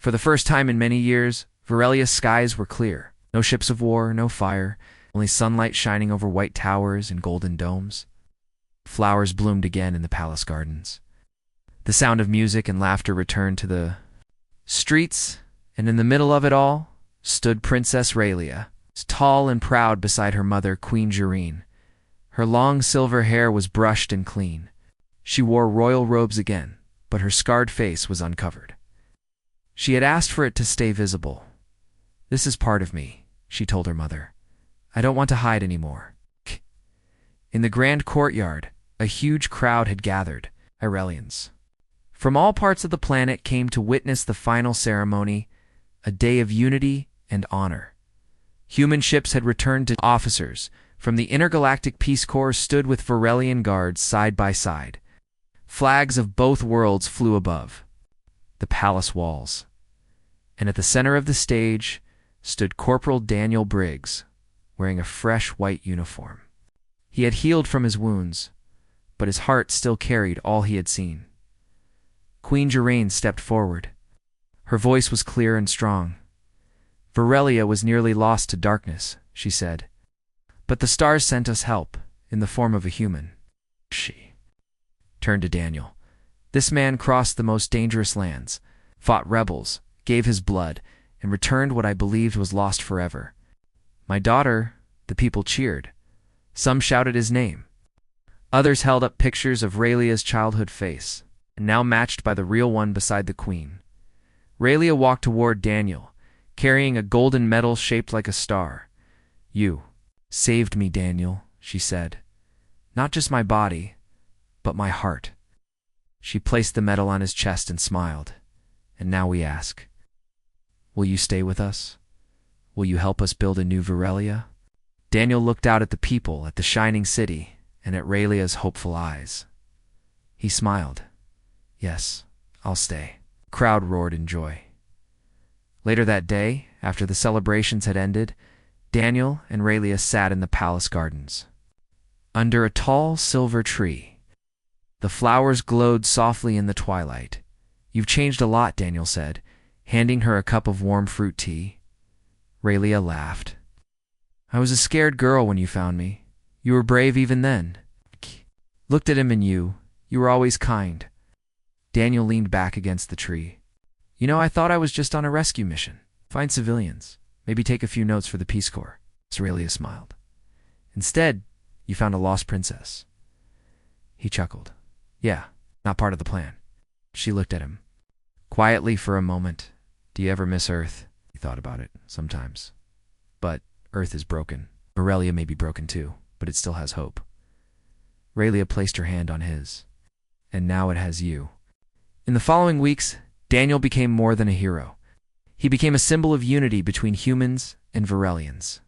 For the first time in many years, Verelia's skies were clear. No ships of war, no fire, only sunlight shining over white towers and golden domes. Flowers bloomed again in the palace gardens. The sound of music and laughter returned to the streets, and in the middle of it all stood Princess Relia, tall and proud beside her mother, Queen Jareen. Her long silver hair was brushed and clean. She wore royal robes again, but her scarred face was uncovered. She had asked for it to stay visible. "This is part of me," she told her mother. "I don't want to hide anymore." In the grand courtyard, a huge crowd had gathered, Irelians. From all parts of the planet came to witness the final ceremony, a day of unity and honor. Human ships had returned to officers from the intergalactic Peace Corps stood with Verelian guards side by side. Flags of both worlds flew above the palace walls, and at the center of the stage stood Corporal Daniel Briggs, wearing a fresh white uniform. He had healed from his wounds, but his heart still carried all he had seen. Queen Jareen stepped forward. Her voice was clear and strong. "Verelia was nearly lost to darkness," she said. "But the stars sent us help, in the form of a human." She turned to Daniel. "This man crossed the most dangerous lands, fought rebels, gave his blood, and returned what I believed was lost forever. My daughter," the people cheered. Some shouted his name. Others held up pictures of Raylia's childhood face, now matched by the real one beside the queen. Raylia walked toward Daniel, carrying a golden medal shaped like a star. "You saved me, Daniel," she said. "Not just my body, but my heart." She placed the medal on his chest and smiled. "And now we ask, will you stay with us? Will you help us build a new Verelia?" Daniel looked out at the people, at the shining city, and at Raylia's hopeful eyes. He smiled. "Yes, I'll stay." The crowd roared in joy. Later that day, after the celebrations had ended, Daniel and Raylia sat in the palace gardens. Under a tall silver tree, the flowers glowed softly in the twilight. "You've changed a lot," Daniel said, handing her a cup of warm fruit tea. Raylia laughed. "I was a scared girl when you found me. You were brave even then." Looked at him, and you were always kind. Daniel leaned back against the tree. "You know, I thought I was just on a rescue mission. Find civilians. Maybe take a few notes for the Peace Corps." Raylia smiled. "Instead, you found a lost princess." He chuckled. "Yeah, not part of the plan." She looked at him. Quietly for a moment. "Do you ever miss Earth?" He thought about it, sometimes. "But Earth is broken. Verelia may be broken too, but it still has hope." Raylia placed her hand on his. "And now it has you." In the following weeks, Daniel became more than a hero. He became a symbol of unity between humans and Verelians.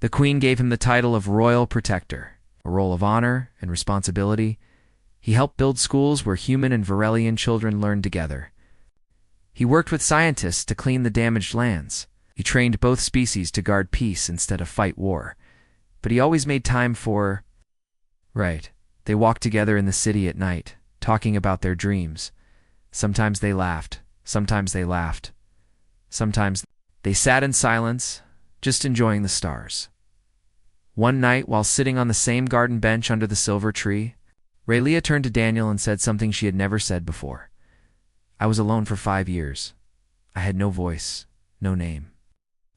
The Queen gave him the title of Royal Protector, a role of honor and responsibility. He helped build schools where human and Verelian children learned together. He worked with scientists to clean the damaged lands. He trained both species to guard peace instead of fight war. But he always made time for... Right. They walked together in the city at night, talking about their dreams. Sometimes they laughed. Sometimes they laughed. Sometimes they sat in silence, just enjoying the stars. One night, while sitting on the same garden bench under the silver tree, Raylia turned to Daniel and said something she had never said before. "I was alone for 5 years. I had no voice, no name.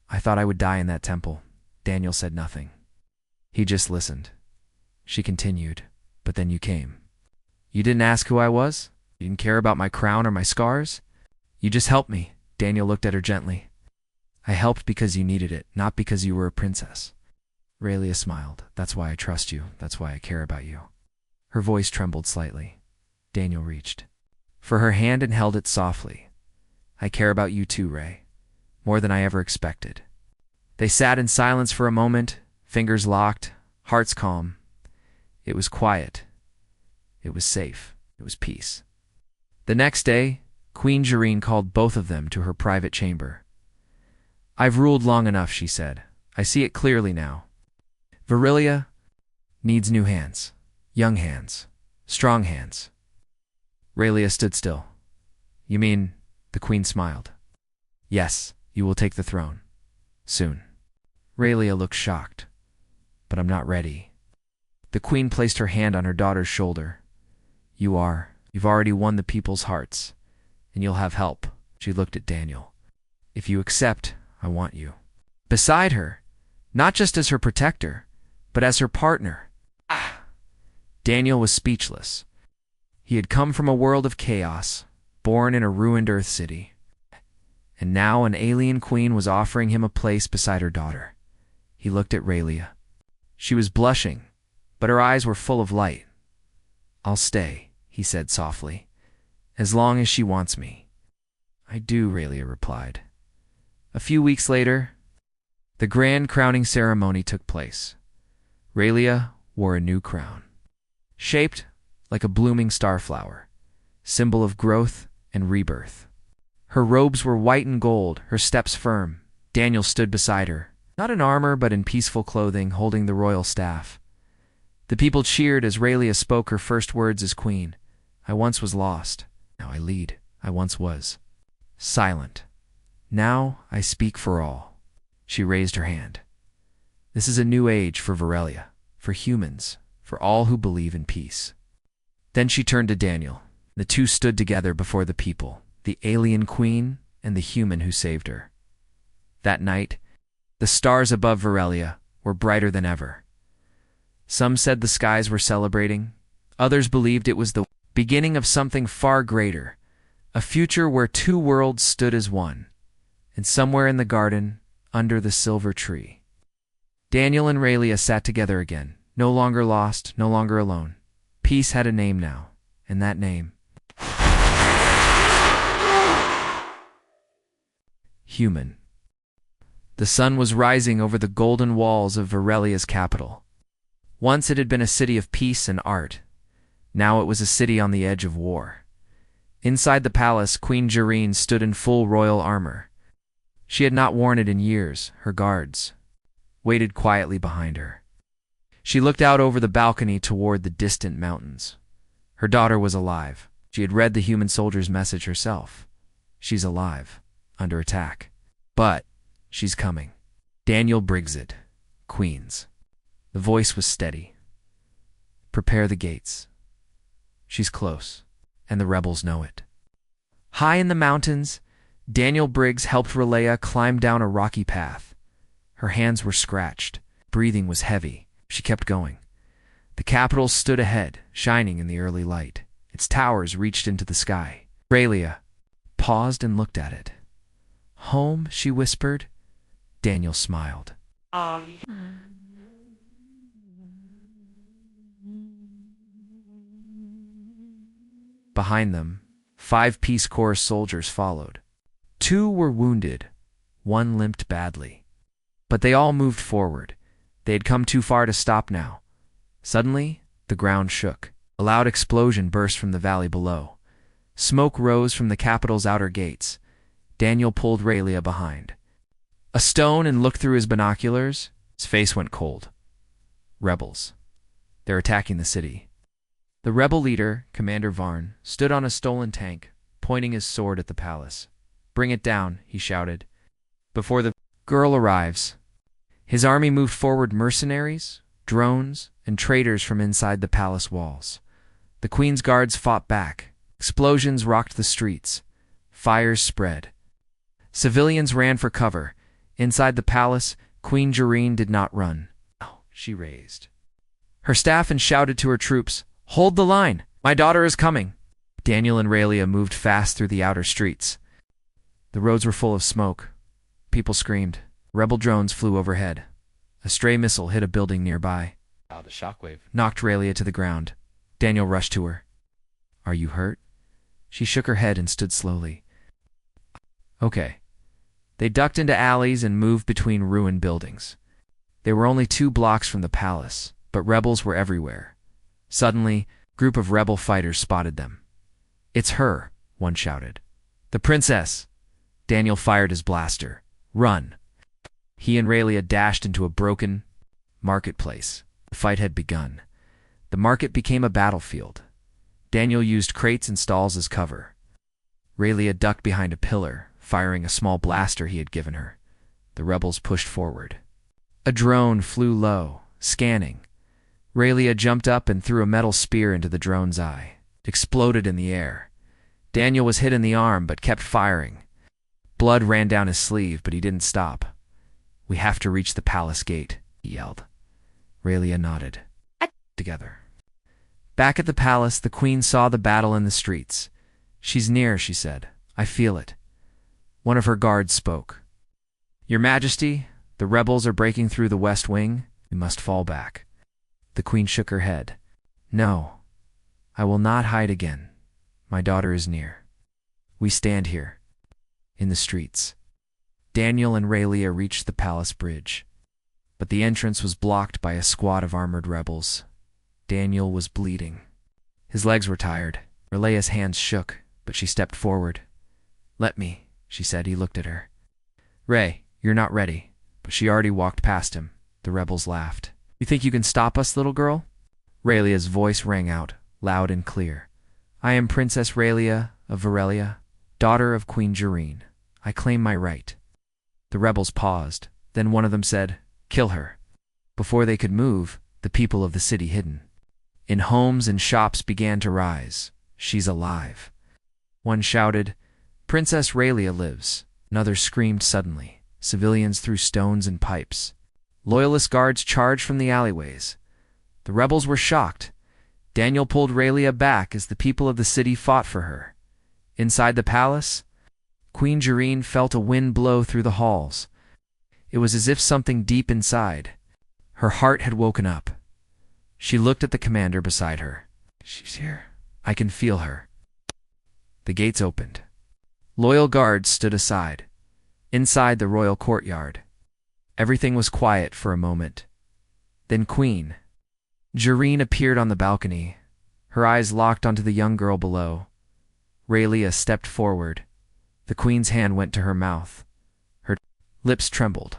I thought I would die in that temple." Daniel said nothing. He just listened. She continued, "But then you came. You didn't ask who I was? You didn't care about my crown or my scars? You just helped me." Daniel looked at her gently. "I helped because you needed it, not because you were a princess." Raylia smiled. "That's why I trust you. That's why I care about you." Her voice trembled slightly. Daniel reached for her hand and held it softly. "I care about you too, Ray. More than I ever expected." They sat in silence for a moment, fingers locked, hearts calm. It was quiet. It was safe. It was peace. The next day, Queen Jareen called both of them to her private chamber. "I've ruled long enough," she said. "I see it clearly now. Verelia needs new hands. Young hands. Strong hands." Raylia stood still. "You mean..." The Queen smiled. Yes, you will take the throne. Soon. Raylia looked shocked. But I'm not ready. The queen placed her hand on her daughter's shoulder. You are. You've already won the people's hearts. And you'll have help. She looked at Daniel. If you accept, I want you. Beside her, not just as her protector, but as her partner. Ah! Daniel was speechless. He had come from a world of chaos, born in a ruined Earth city. And now an alien queen was offering him a place beside her daughter. He looked at Raylia. She was blushing, but her eyes were full of light. I'll stay, he said softly, as long as she wants me. I do, Raylia replied. A few weeks later, the grand crowning ceremony took place. Raylia wore a new crown, shaped like a blooming starflower, symbol of growth and rebirth. Her robes were white and gold, her steps firm. Daniel stood beside her, not in armor but in peaceful clothing, holding the royal staff. The people cheered as Raylia spoke her first words as queen. I once was lost. Now I lead. I once was silent. Now I speak for all. She raised her hand. This is a new age for Varelia, for humans, for all who believe in peace. Then she turned to Daniel. The two stood together before the people, the alien queen and the human who saved her. That night, the stars above Varelia were brighter than ever. Some said the skies were celebrating. Others believed it was the beginning of something far greater, a future where two worlds stood as one. And somewhere in the garden, under the silver tree, Daniel and Raylia sat together again, no longer lost, no longer alone. Peace had a name now, and that name, human. The sun was rising over the golden walls of Varelia's capital. Once it had been a city of peace and art. Now it was a city on the edge of war. Inside the palace, Queen Jareen stood in full royal armor. She had not worn it in years. Her guards waited quietly behind her. She looked out over the balcony toward the distant mountains. Her daughter was alive. She had read the human soldier's message herself. She's alive, under attack. But she's coming. Daniel Brigsit, Queens. The voice was steady. Prepare the gates. She's close, and the rebels know it. High in the mountains, Daniel Briggs helped Raylia climb down a rocky path. Her hands were scratched. Breathing was heavy. She kept going. The capital stood ahead, shining in the early light. Its towers reached into the sky. Raylia paused and looked at it. Home, she whispered. Daniel smiled. Behind them, 5 Peace Corps soldiers followed. 2 were wounded. 1 limped badly. But they all moved forward. They had come too far to stop now. Suddenly, the ground shook. A loud explosion burst from the valley below. Smoke rose from the capital's outer gates. Daniel pulled Raylia behind a stone and looked through his binoculars. His face went cold. Rebels. They're attacking the city. The rebel leader, Commander Varn, stood on a stolen tank, pointing his sword at the palace. Bring it down, he shouted, before the girl arrives. His army moved forward mercenaries, drones, and traitors from inside the palace walls. The queen's guards fought back. Explosions rocked the streets. Fires spread. Civilians ran for cover. Inside the palace, Queen Jareen did not run. No, she raised her staff and shouted to her troops, "Hold the line! My daughter is coming!" Daniel and Raylia moved fast through the outer streets. The roads were full of smoke. People screamed. Rebel drones flew overhead. A stray missile hit a building nearby. Wow, the shockwave Knocked Raylia to the ground. Daniel rushed to her. Are you hurt? She shook her head and stood slowly. Okay. They ducked into alleys and moved between ruined buildings. They were only 2 blocks from the palace, but rebels were everywhere. Suddenly, a group of rebel fighters spotted them. It's her, one shouted. The princess! Daniel fired his blaster. Run! He and Raylia dashed into a broken marketplace. The fight had begun. The market became a battlefield. Daniel used crates and stalls as cover. Raylia ducked behind a pillar, firing a small blaster he had given her. The rebels pushed forward. A drone flew low, scanning. Raylia jumped up and threw a metal spear into the drone's eye. It exploded in the air. Daniel was hit in the arm but kept firing. Blood ran down his sleeve, but he didn't stop. "We have to reach the palace gate," he yelled. Raylia nodded. Together. Back at the palace, the queen saw the battle in the streets. "She's near," she said. "I feel it." One of her guards spoke. "Your Majesty, the rebels are breaking through the west wing. We must fall back." The queen shook her head. "No, I will not hide again. My daughter is near. We stand here." In the streets, Daniel and Raylia reached the palace bridge, but the entrance was blocked by a squad of armored rebels. Daniel was bleeding. His legs were tired. Raylia's hands shook, but she stepped forward. "Let me," she said. He looked at her. "Ray, you're not ready." But she already walked past him. The rebels laughed. "You think you can stop us, little girl?" Raylia's voice rang out, loud and clear. "I am Princess Raylia of Varelia, daughter of Queen Jareen. I claim my right." The rebels paused. Then one of them said, "Kill her." Before they could move, the people of the city hidden. In homes and shops began to rise. "She's alive." One shouted, "Princess Raylia lives." Another screamed suddenly. Civilians threw stones and pipes. Loyalist guards charged from the alleyways. The rebels were shocked. Daniel pulled Raylia back as the people of the city fought for her. Inside the palace, Queen Jareen felt a wind blow through the halls. It was as if something deep inside. Her heart had woken up. She looked at the commander beside her. "She's here. I can feel her." The gates opened. Loyal guards stood aside. Inside the royal courtyard, everything was quiet for a moment. Then Queen Jareen appeared on the balcony. Her eyes locked onto the young girl below. Raylia stepped forward. The queen's hand went to her mouth. Her lips trembled.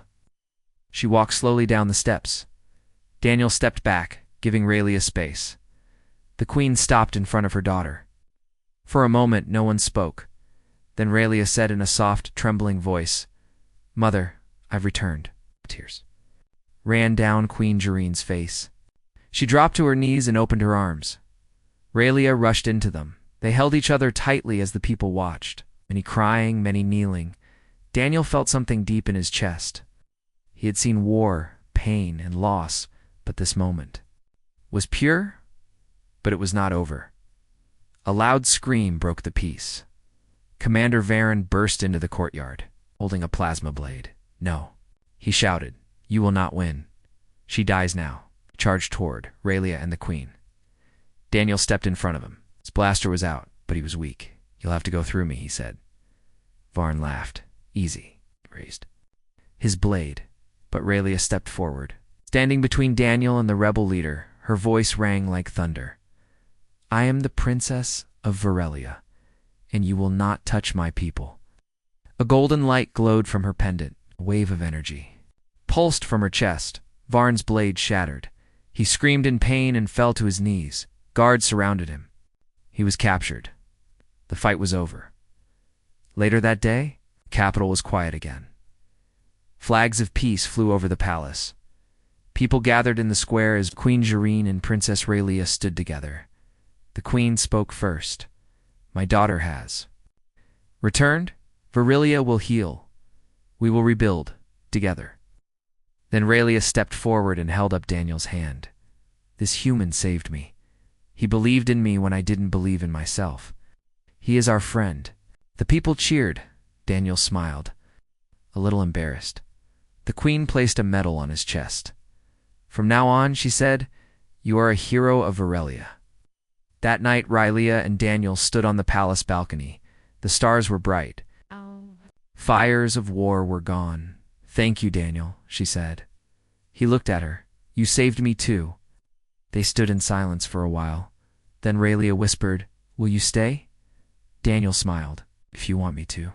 She walked slowly down the steps. Daniel stepped back, giving Raylia space. The queen stopped in front of her daughter. For a moment, no one spoke. Then Raylia said in a soft, trembling voice, "Mother, I've returned." Tears ran down Queen Jareen's face. She dropped to her knees and opened her arms. Raylia rushed into them. They held each other tightly as the people watched, many crying, many kneeling. Daniel felt something deep in his chest. He had seen war, pain, and loss, but this moment was pure, but it was not over. A loud scream broke the peace. Commander Varen burst into the courtyard, holding a plasma blade. "No," he shouted. "You will not win. She dies now." He charged toward Raylia and the queen. Daniel stepped in front of him. His blaster was out, but he was weak. "You'll have to go through me," he said. Varen laughed. "Easy," he raised his blade, but Raylia stepped forward. Standing between Daniel and the rebel leader, her voice rang like thunder. "I am the Princess of Varelia, and you will not touch my people." A golden light glowed from her pendant, a wave of energy pulsed from her chest. Varen's blade shattered. He screamed in pain and fell to his knees. Guards surrounded him. He was captured. The fight was over. Later that day, the capital was quiet again. Flags of peace flew over the palace. People gathered in the square as Queen Jareen and Princess Raylia stood together. The queen spoke first. "My daughter has returned. Varelia will heal. We will rebuild together." Then Raylia stepped forward and held up Daniel's hand. "This human saved me. He believed in me when I didn't believe in myself. He is our friend." The people cheered. Daniel smiled, a little embarrassed. The queen placed a medal on his chest. "From now on," she said, "you are a hero of Varelia." That night, Raylia and Daniel stood on the palace balcony. The stars were bright. Fires of war were gone. "Thank you, Daniel," she said. He looked at her. "You saved me too." They stood in silence for a while. Then Raylia whispered, "Will you stay?" Daniel smiled. "If you want me to."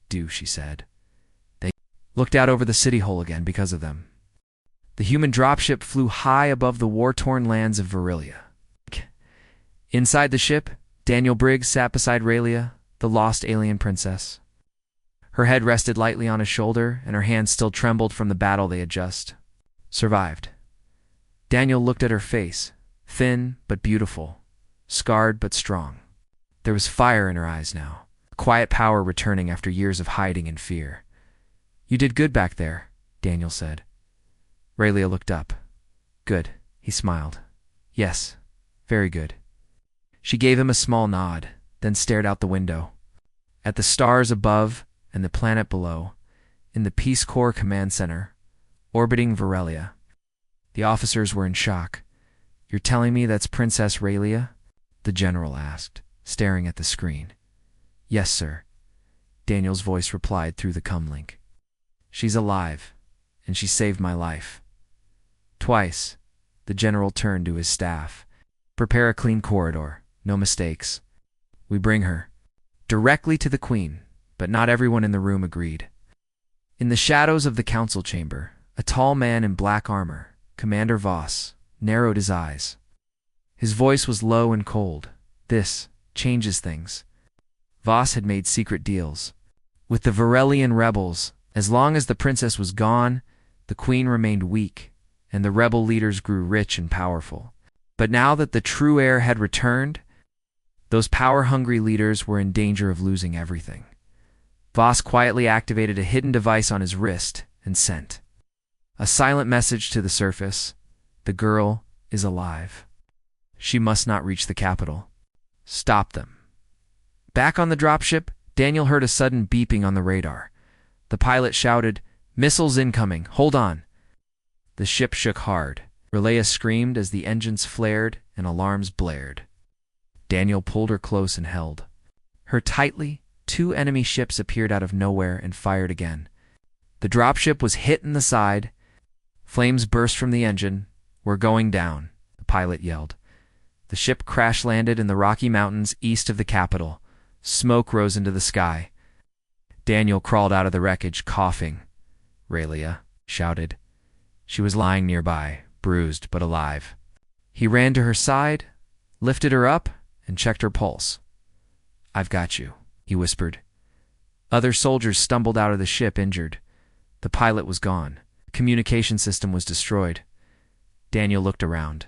"Do," she said. They looked out over the city hole again because of them. The human dropship flew high above the war-torn lands of Varelia. Inside the ship, Daniel Briggs sat beside Raylia, the lost alien princess. Her head rested lightly on his shoulder, and her hands still trembled from the battle they had just survived. Daniel looked at her face, thin but beautiful, scarred but strong. There was fire in her eyes now, a quiet power returning after years of hiding and fear. "You did good back there," Daniel said. Raylia looked up. "Good," he smiled. "Yes, very good." She gave him a small nod, then stared out the window. At the stars above and the planet below, in the Peace Corps Command Center, orbiting Varelia. The officers were in shock. "You're telling me that's Princess Raylia?" the general asked, staring at the screen. "Yes, sir," Daniel's voice replied through the comlink. "She's alive, and she saved my life." Twice, the general turned to his staff. "Prepare a clean corridor, no mistakes. We bring her directly to the Queen," but not everyone in the room agreed. In the shadows of the council chamber, a tall man in black armor, Commander Voss, narrowed his eyes. His voice was low and cold. "This changes things." Voss had made secret deals with the Varelian rebels. As long as the princess was gone, the queen remained weak, and the rebel leaders grew rich and powerful. But now that the true heir had returned, those power-hungry leaders were in danger of losing everything. Voss quietly activated a hidden device on his wrist and sent a silent message to the surface. "The girl is alive. She must not reach the capital. Stop them." Back on the dropship, Daniel heard a sudden beeping on the radar. The pilot shouted, "Missiles incoming, hold on." The ship shook hard. Raylia screamed as the engines flared and alarms blared. Daniel pulled her close and held her tightly. 2 enemy ships appeared out of nowhere and fired again. The dropship was hit in the side. Flames burst from the engine. "We're going down," the pilot yelled. The ship crash-landed in the Rocky Mountains east of the capital. Smoke rose into the sky. Daniel crawled out of the wreckage, coughing. "Raylia," shouted. She was lying nearby, bruised but alive. He ran to her side, lifted her up, and checked her pulse. "I've got you," he whispered. Other soldiers stumbled out of the ship injured. The pilot was gone. The communication system was destroyed. Daniel looked around.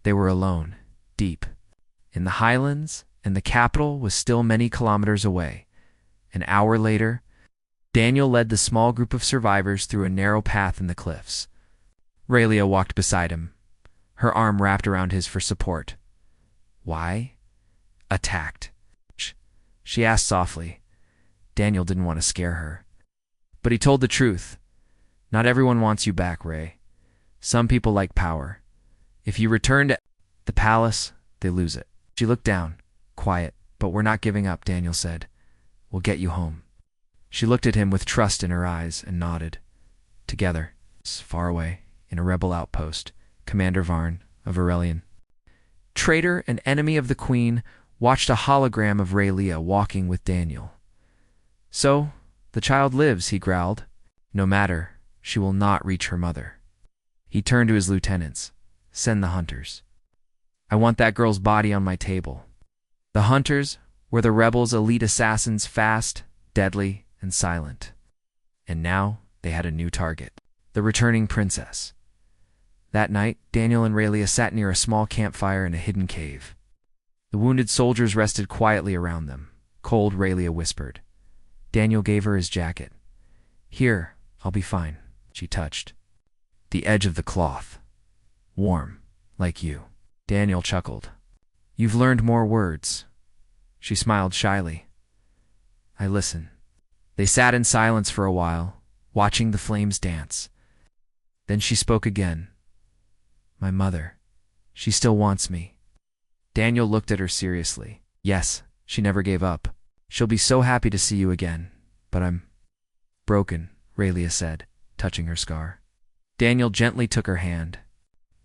They were alone, deep in the highlands, and the capital was still many kilometers away. An hour later, Daniel led the small group of survivors through a narrow path in the cliffs. Raylia walked beside him, her arm wrapped around his for support. "Why?" "Attacked," she asked softly. Daniel didn't want to scare her. But he told the truth. "Not everyone wants you back, Ray. Some people like power. If you return to the palace, they lose it." She looked down, quiet. "But we're not giving up," Daniel said. "We'll get you home." She looked at him with trust in her eyes and nodded. Together, far away, in a rebel outpost, Commander Varn, a Varelian traitor and enemy of the Queen, watched a hologram of Raylia walking with Daniel. "So, the child lives," he growled. "No matter, she will not reach her mother." He turned to his lieutenants. "Send the hunters. I want that girl's body on my table." The hunters were the rebels' elite assassins, fast, deadly, and silent. And now they had a new target, the returning princess. That night, Daniel and Raylia sat near a small campfire in a hidden cave. The wounded soldiers rested quietly around them. Cold, Raylia whispered. Daniel gave her his jacket. "Here, I'll be fine," she touched. The edge of the cloth. "Warm, like you." Daniel chuckled. "You've learned more words." She smiled shyly. "I listen." They sat in silence for a while, watching the flames dance. Then she spoke again. "My mother. She still wants me." Daniel looked at her seriously. "Yes, she never gave up. She'll be so happy to see you again. But I'm broken," Raylia said, touching her scar. Daniel gently took her hand.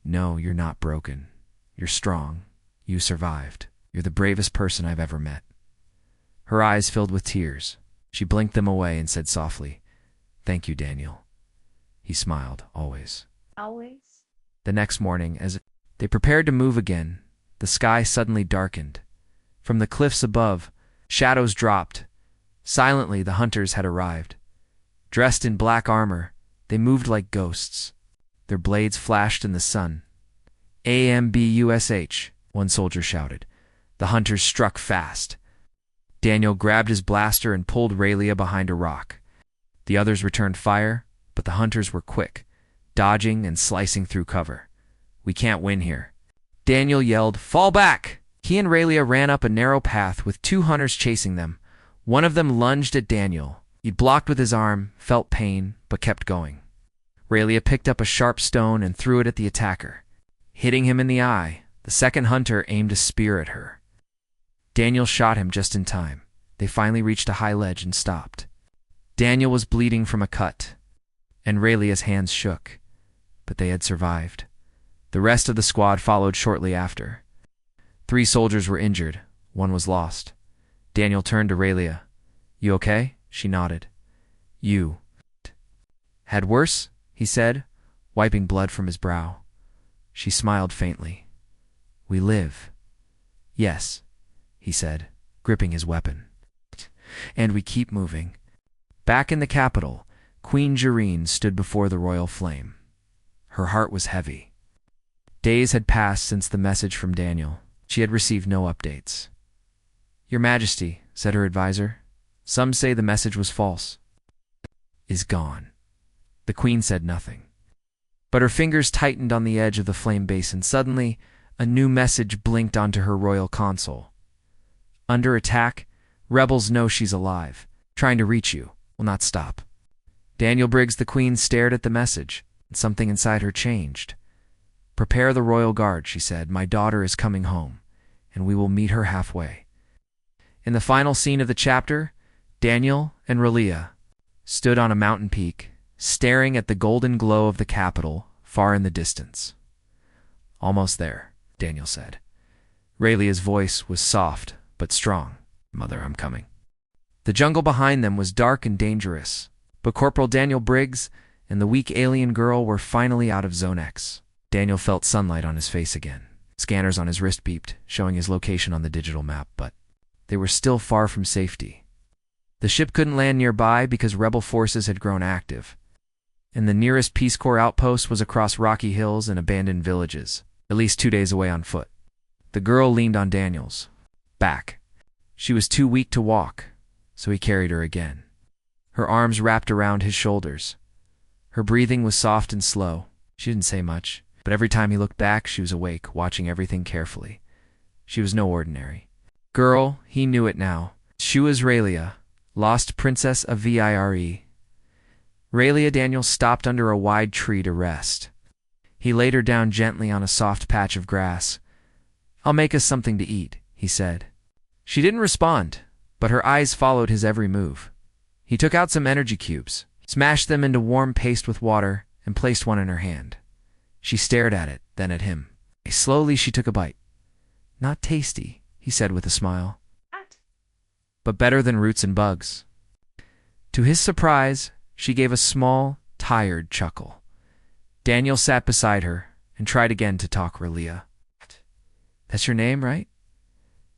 "No, you're not broken. You're strong. You survived. You're the bravest person I've ever met." Her eyes filled with tears. She blinked them away and said softly, "Thank you, Daniel." He smiled, always. Always? The next morning, as they prepared to move again, the sky suddenly darkened. From the cliffs above, shadows dropped, Silently, the hunters had arrived. Dressed in black armor, they moved like ghosts. Their blades flashed in the sun. AMBUSH, one soldier shouted. The hunters struck fast. Daniel grabbed his blaster and pulled Raylia behind a rock. The others returned fire, but the hunters were quick, dodging and slicing through cover. We can't win here. Daniel yelled, "Fall back!" He and Raylia ran up a narrow path with two hunters chasing them. One of them lunged at Daniel. He blocked with his arm, felt pain, but kept going. Raylia picked up a sharp stone and threw it at the attacker. Hitting him in the eye, the second hunter aimed a spear at her. Daniel shot him just in time. They finally reached a high ledge and stopped. Daniel was bleeding from a cut, and Raylia's hands shook, but they had survived. The rest of the squad followed shortly after. 3 soldiers were injured. 1 was lost. Daniel turned to Raylia. "You okay?" She nodded. "You had worse?" he said, wiping blood from his brow. She smiled faintly. "We live." "Yes," he said, gripping his weapon. "And we keep moving." Back in the capital, Queen Jareen stood before the royal flame. Her heart was heavy. Days had passed since the message from Daniel. She had received no updates. "Your Majesty," said her advisor, "some say the message was false." "Is gone." The queen said nothing. But her fingers tightened on the edge of the flame basin. Suddenly, a new message blinked onto her royal console. "Under attack. Rebels know she's alive. Trying to reach you. Will not stop." Daniel Briggs, the queen, stared at the message, and something inside her changed. "Prepare the royal guard," she said. "My daughter is coming home, and we will meet her halfway." In the final scene of the chapter, Daniel and Raylia stood on a mountain peak, staring at the golden glow of the capital far in the distance. "Almost there," Daniel said. Raylia's voice was soft but strong. "Mother, I'm coming." The jungle behind them was dark and dangerous, but Corporal Daniel Briggs and the weak alien girl were finally out of Zone X. Daniel felt sunlight on his face again. Scanners on his wrist beeped, showing his location on the digital map, but they were still far from safety. The ship couldn't land nearby because rebel forces had grown active, and the nearest Peace Corps outpost was across rocky hills and abandoned villages, at least 2 days away on foot. The girl leaned on Daniel's back. She was too weak to walk, so he carried her again. Her arms wrapped around his shoulders. Her breathing was soft and slow. She didn't say much, but every time he looked back, she was awake, watching everything carefully. She was no ordinary girl. He knew it now. She was Raylia, lost princess of Vire. Raylia. Daniel stopped under a wide tree to rest. He laid her down gently on a soft patch of grass. "I'll make us something to eat," he said. She didn't respond, but her eyes followed his every move. He took out some energy cubes, smashed them into warm paste with water, and placed one in her hand. She stared at it, then at him. Slowly she took a bite. "Not tasty," he said with a smile, "but better than roots and bugs." To his surprise, she gave a small, tired chuckle. Daniel sat beside her and tried again to talk Raylia. "That's your name, right?"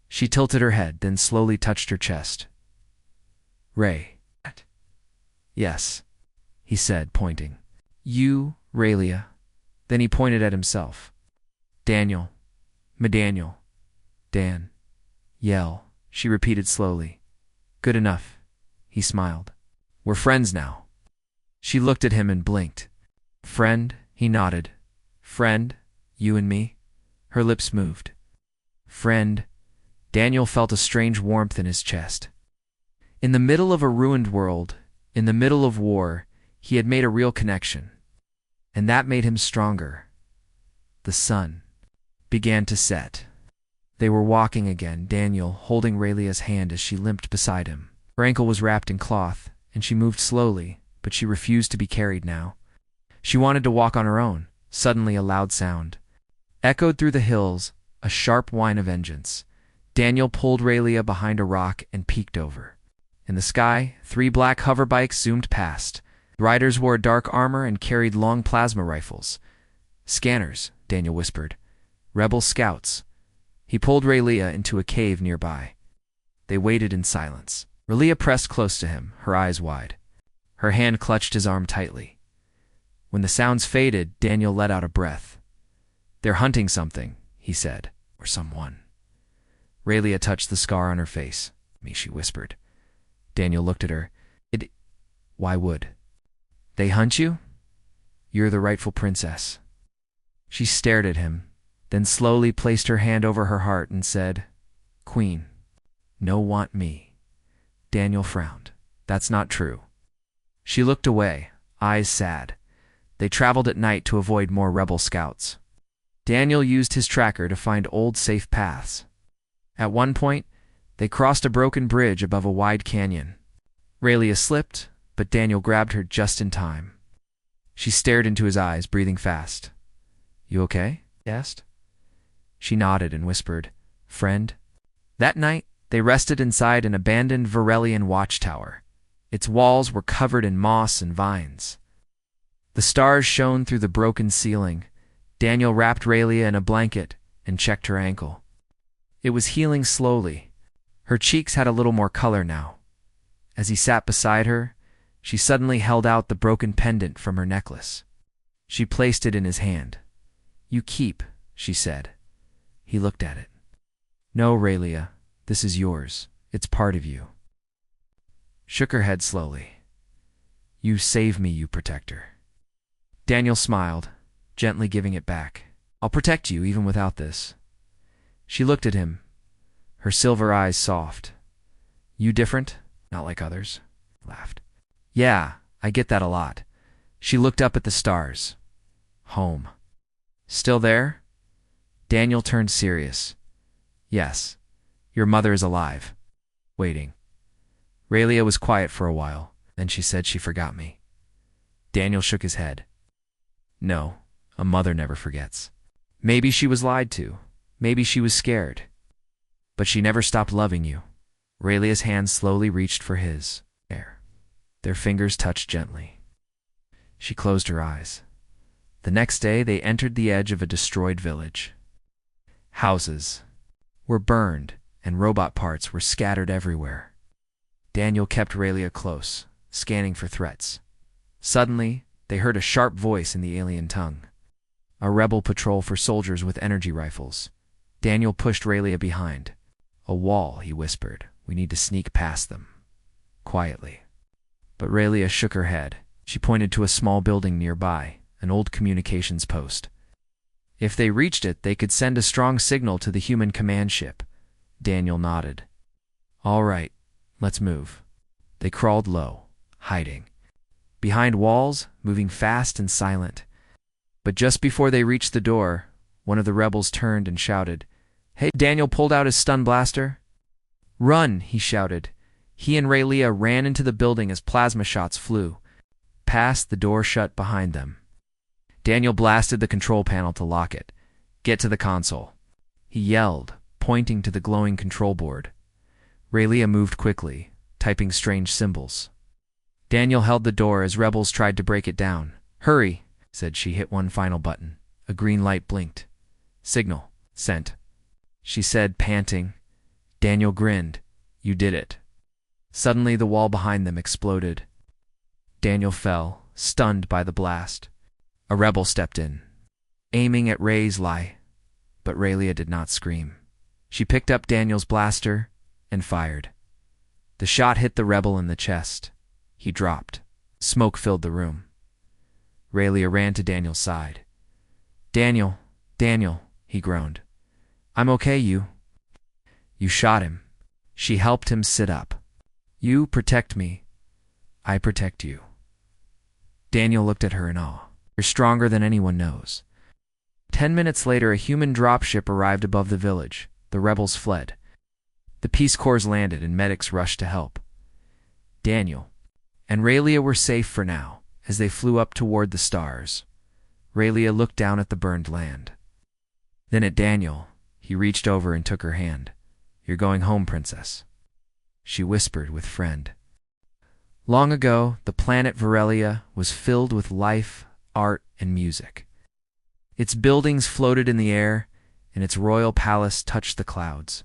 She tilted her head, then slowly touched her chest. "Ray." "Yes," he said, pointing. "You, Raylia." Then he pointed at himself. "Daniel. Medaniel. Dan. Yell," she repeated slowly. "Good enough." He smiled. "We're friends now." She looked at him and blinked. "Friend?" He nodded. "Friend? You and me?" Her lips moved. "Friend." Daniel felt a strange warmth in his chest. In the middle of a ruined world, in the middle of war, he had made a real connection. And that made him stronger. The sun began to set. They were walking again, Daniel holding Raylia's hand as she limped beside him. Her ankle was wrapped in cloth, and she moved slowly, but she refused to be carried now. She wanted to walk on her own. Suddenly a loud sound echoed through the hills, a sharp whine of vengeance. Daniel pulled Raylia behind a rock and peeked over. In the sky, 3 black hoverbikes zoomed past. Riders wore dark armor and carried long plasma rifles. "Scanners," Daniel whispered. "Rebel scouts." He pulled Raylia into a cave nearby. They waited in silence. Relia pressed close to him, her eyes wide. Her hand clutched his arm tightly. When the sounds faded, Daniel let out a breath. "They're hunting something," he said, "or someone." Relia touched the scar on her face. "Me," she whispered. Daniel looked at her. Why would they hunt you? You're the rightful princess." She stared at him, then slowly placed her hand over her heart and said, "Queen, no want me." Daniel frowned. "That's not true." She looked away, eyes sad. They traveled at night to avoid more rebel scouts. Daniel used his tracker to find old safe paths. At one point, they crossed a broken bridge above a wide canyon. Relia slipped, but Daniel grabbed her just in time. She stared into his eyes, breathing fast. "You okay?" he asked. She nodded and whispered, "Friend." That night, they rested inside an abandoned Varelian watchtower. Its walls were covered in moss and vines. The stars shone through the broken ceiling. Daniel wrapped Relia in a blanket and checked her ankle. It was healing slowly. Her cheeks had a little more color now. As he sat beside her, she suddenly held out the broken pendant from her necklace. She placed it in his hand. "You keep," she said. He looked at it. "No, Relia, this is yours. It's part of you." Shook her head slowly. "You save me, you protector." Daniel smiled, gently giving it back. "I'll protect you even without this." She looked at him, her silver eyes soft. "You different? Not like others?" He laughed. "Yeah, I get that a lot." She looked up at the stars. "Home. Still there?" Daniel turned serious. "Yes. Your mother is alive. Waiting." Relia was quiet for a while. Then she said she forgot me. Daniel shook his head. "No, a mother never forgets. Maybe she was lied to. Maybe she was scared. But she never stopped loving you." Relia's hand slowly reached for his. Their fingers touched gently. She closed her eyes. The next day, they entered the edge of a destroyed village. Houses were burned, and robot parts were scattered everywhere. Daniel kept Relia close, scanning for threats. Suddenly, they heard a sharp voice in the alien tongue. A rebel patrol for soldiers with energy rifles. Daniel pushed Relia behind. "A wall," he whispered. "We need to sneak past them." Quietly. But Relia shook her head. She pointed to a small building nearby, an old communications post. If they reached it, they could send a strong signal to the human command ship. Daniel nodded. "All right, let's move." They crawled low, hiding. Behind walls, moving fast and silent. But just before they reached the door, one of the rebels turned and shouted, "Hey!" Daniel pulled out his stun blaster. "Run!" he shouted. He and Relia ran into the building as plasma shots flew. Past, the door shut behind them. Daniel blasted the control panel to lock it. "Get to the console." He yelled, pointing to the glowing control board. Relia moved quickly, typing strange symbols. Daniel held the door as rebels tried to break it down. "Hurry," said she. Hit one final button. A green light blinked. "Signal. Sent," she said, panting. Daniel grinned. "You did it." Suddenly, the wall behind them exploded. Daniel fell, stunned by the blast. A rebel stepped in, aiming at Ray's lie, but Relia did not scream. She picked up Daniel's blaster and fired. The shot hit the rebel in the chest. He dropped. Smoke filled the room. Relia ran to Daniel's side. Daniel, he groaned. "I'm okay, you." "You shot him." She helped him sit up. "You protect me. I protect you." Daniel looked at her in awe. "You're stronger than anyone knows." 10 minutes later, a human dropship arrived above the village. The rebels fled. The Peace Corps landed and medics rushed to help. Daniel and Relia were safe for now as they flew up toward the stars. Relia looked down at the burned land. Then at Daniel. He reached over and took her hand. "You're going home, princess," she whispered with friend. Long ago, the planet Varelia was filled with life, art, and music. Its buildings floated in the air, and its royal palace touched the clouds.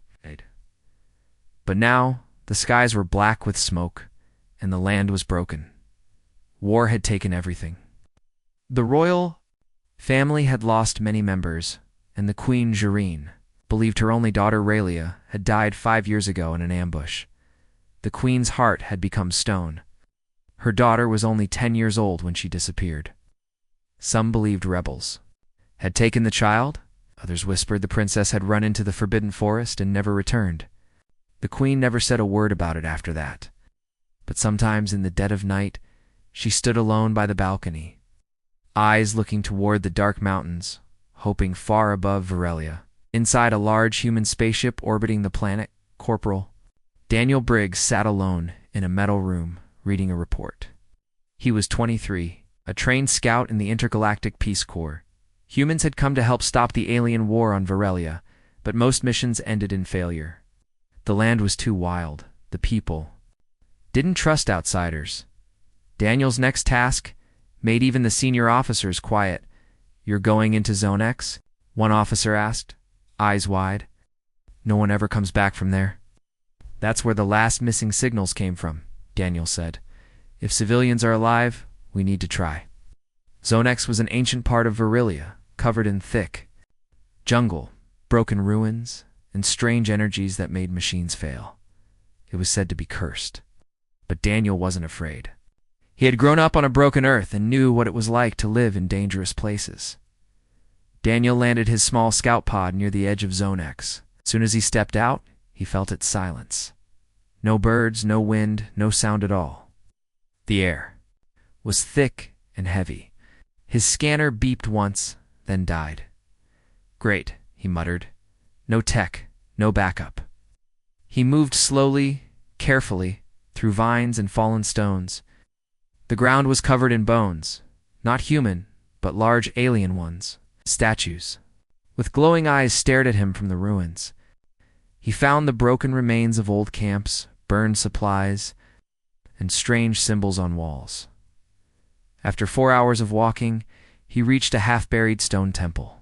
But now, The skies were black with smoke, and the land was broken. War had taken everything. The royal family had lost many members, and the Queen Jareen believed her only daughter Raylia had died 5 years ago in an ambush. The Queen's heart had become stone. Her daughter was only 10 years old when she disappeared. Some believed rebels had taken the child. Others whispered the princess had run into the forbidden forest and never returned. The queen never said a word about it after that. But sometimes in the dead of night, she stood alone by the balcony, eyes looking toward the dark mountains, hoping far above Varelia. Inside a large human spaceship orbiting the planet, Corporal Daniel Briggs sat alone in a metal room, reading a report. He was 23, a trained scout in the Intergalactic Peace Corps. Humans had come to help stop the alien war on Varelia, but most missions ended in failure. The land was too wild. The people didn't trust outsiders. Daniel's next task made even the senior officers quiet. "You're going into Zone X?" one officer asked, eyes wide. "No one ever comes back from there." "That's where the last missing signals came from," Daniel said. "If civilians are alive, we need to try." Zone X was an ancient part of Varelia, covered in thick jungle, broken ruins, and strange energies that made machines fail. It was said to be cursed. But Daniel wasn't afraid. He had grown up on a broken earth and knew what it was like to live in dangerous places. Daniel landed his small scout pod near the edge of Zone X. As soon as he stepped out, he felt its silence. No birds, no wind, no sound at all. The air was thick and heavy. His scanner beeped once, then died. "Great," he muttered. "No tech, no backup." He moved slowly, carefully, through vines and fallen stones. The ground was covered in bones, not human, but large alien ones, statues, with glowing eyes stared at him from the ruins. He found the broken remains of old camps, burned supplies, and strange symbols on walls. After 4 hours of walking, he reached a half-buried stone temple.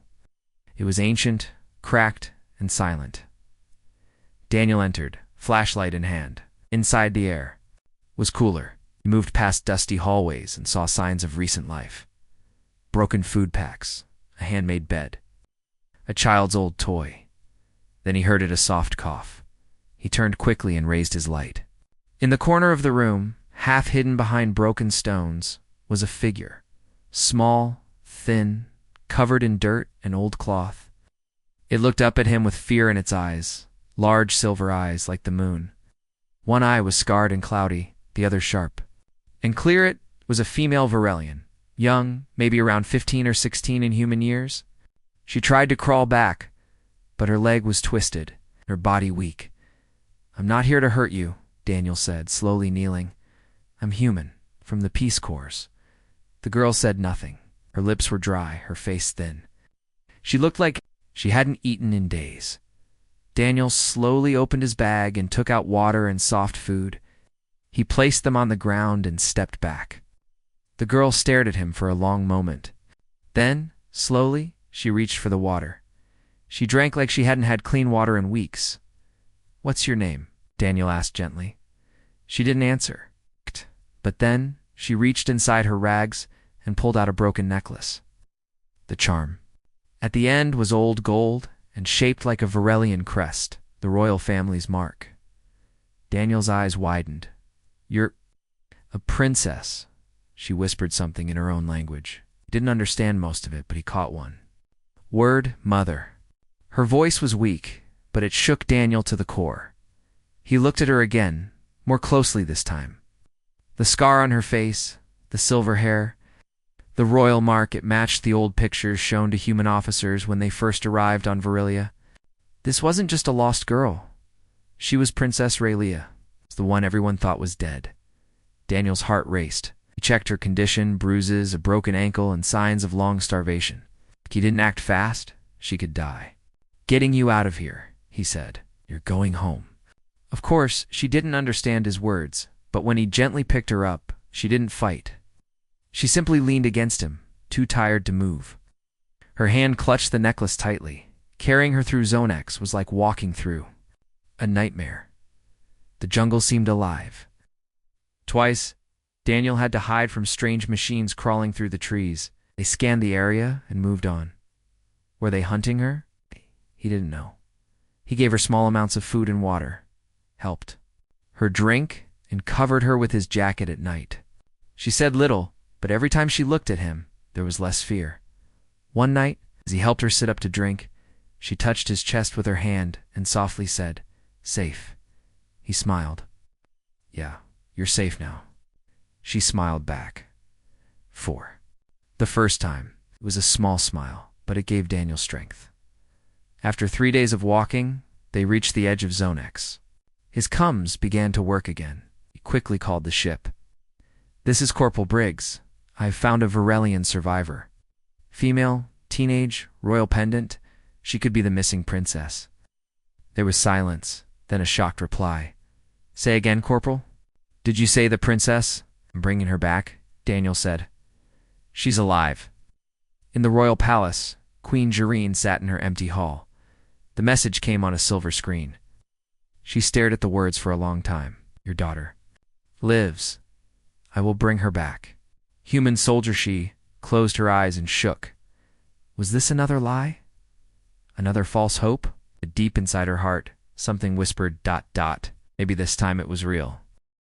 It was ancient, cracked, and silent. Daniel entered, flashlight in hand. Inside, the air was cooler. He moved past dusty hallways and saw signs of recent life. Broken food packs, a handmade bed, a child's old toy. Then he heard a soft cough. He turned quickly and raised his light. In the corner of the room, half hidden behind broken stones, was a figure. Small, thin, covered in dirt and old cloth. It looked up at him with fear in its eyes, large silver eyes like the moon. One eye was scarred and cloudy, the other sharp. And clear it was a female Varelian, young, maybe around 15 or 16 in human years. She tried to crawl back, but her leg was twisted, her body weak. "I'm not here to hurt you," Daniel said, slowly kneeling. "I'm human, from the Peace Corps." The girl said nothing. Her lips were dry, her face thin. She looked like she hadn't eaten in days. Daniel slowly opened his bag and took out water and soft food. He placed them on the ground and stepped back. The girl stared at him for a long moment. Then, slowly, she reached for the water. She drank like she hadn't had clean water in weeks. "What's your name?" Daniel asked gently. She didn't answer. But then, she reached inside her rags and pulled out a broken necklace. The charm. At the end was old gold and shaped like a Varelian crest, the royal family's mark. Daniel's eyes widened. "You're a princess," she whispered something in her own language. He didn't understand most of it, but he caught one. Word, mother. Her voice was weak, but it shook Daniel to the core. He looked at her again, more closely this time. The scar on her face, the silver hair, the royal mark, it matched the old pictures shown to human officers when they first arrived on Varelia. This wasn't just a lost girl. She was Princess Raylia, the one everyone thought was dead. Daniel's heart raced. He checked her condition, bruises, a broken ankle, and signs of long starvation. If he didn't act fast, she could die. "Getting you out of here," he said. "You're going home." Of course, she didn't understand his words, but when he gently picked her up, she didn't fight. She simply leaned against him, too tired to move. Her hand clutched the necklace tightly. Carrying her through Zone X was like walking through a nightmare. The jungle seemed alive. Twice, Daniel had to hide from strange machines crawling through the trees. They scanned the area and moved on. Were they hunting her? He didn't know. He gave her small amounts of food and water, helped her drink, and covered her with his jacket at night. She said little, but every time she looked at him, there was less fear. One night, as he helped her sit up to drink, she touched his chest with her hand and softly said, "Safe." He smiled. "Yeah, you're safe now." She smiled back. 4. The first time, it was a small smile, but it gave Daniel strength. After 3 days of walking, they reached the edge of Zone X. His cums began to work again. He quickly called the ship. "This is Corporal Briggs. I've found a Varelian survivor. Female, teenage, royal pendant. She could be the missing princess." There was silence, then a shocked reply. "Say again, Corporal?" "Did you say the princess?" "I'm bringing her back," Daniel said. "She's alive." In the royal palace, Queen Jareen sat in her empty hall. The message came on a silver screen. She stared at the words for a long time. "Your daughter lives. I will bring her back." Human soldier she closed her eyes and shook. Was this another lie? Another false hope? Deep inside her heart, something whispered ... Maybe this time it was real.